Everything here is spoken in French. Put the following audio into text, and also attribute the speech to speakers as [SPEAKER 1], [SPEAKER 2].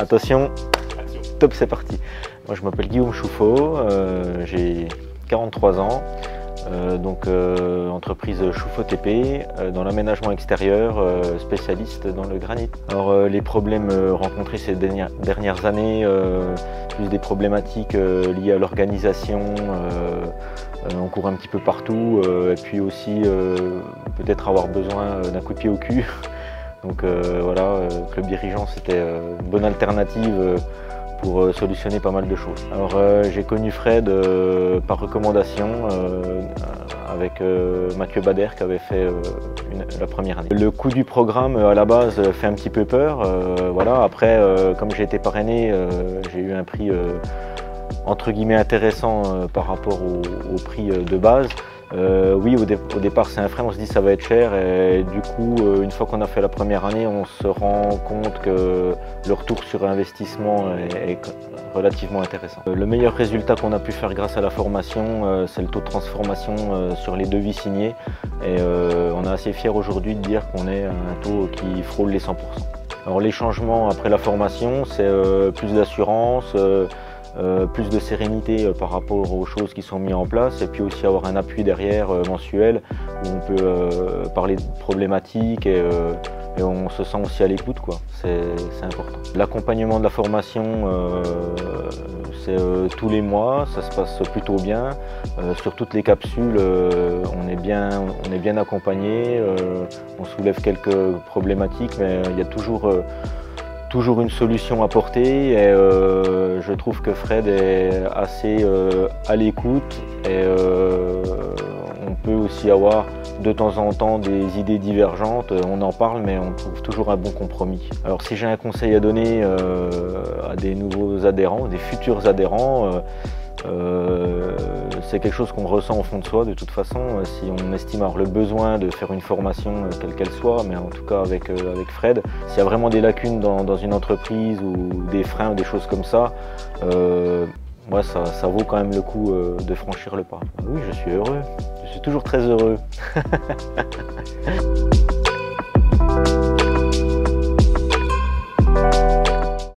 [SPEAKER 1] Attention, top, c'est parti. Moi je m'appelle Guillaume Chouffaut, j'ai 43 ans, entreprise Chouffaut TP, dans l'aménagement extérieur, spécialiste dans le granit. Alors les problèmes rencontrés ces dernières années, plus des problématiques liées à l'organisation, on court un petit peu partout, et puis aussi peut-être avoir besoin d'un coup de pied au cul. Donc voilà, Club Dirigeant c'était une bonne alternative pour solutionner pas mal de choses. Alors j'ai connu Fred par recommandation avec Mathieu Bader qui avait fait la première année. Le coût du programme à la base fait un petit peu peur. Voilà. Après, comme j'ai été parrainé, j'ai eu un prix entre guillemets intéressant par rapport au prix de base. Oui, au départ c'est un frein, on se dit ça va être cher et du coup une fois qu'on a fait la première année on se rend compte que le retour sur investissement est relativement intéressant. Le meilleur résultat qu'on a pu faire grâce à la formation c'est le taux de transformation sur les devis signés et on est assez fiers aujourd'hui de dire qu'on est à un taux qui frôle les 100%. Alors les changements après la formation c'est plus d'assurance, plus de sérénité par rapport aux choses qui sont mises en place et puis aussi avoir un appui derrière mensuel où on peut parler de problématiques et on se sent aussi à l'écoute, quoi. C'est important. L'accompagnement de la formation c'est tous les mois, ça se passe plutôt bien. Sur toutes les capsules on est bien accompagné, on soulève quelques problématiques mais il y a toujours une solution à apporter et je trouve que Fred est assez à l'écoute et on peut aussi avoir de temps en temps des idées divergentes, on en parle mais on trouve toujours un bon compromis. Alors si j'ai un conseil à donner à des nouveaux adhérents, des futurs adhérents, c'est quelque chose qu'on ressent au fond de soi de toute façon. Si on estime avoir le besoin de faire une formation quelle qu'elle soit, mais en tout cas avec Fred, s'il y a vraiment des lacunes dans une entreprise ou des freins ou des choses comme ça, moi ça vaut quand même le coup de franchir le pas. Oui, je suis heureux, je suis toujours très heureux.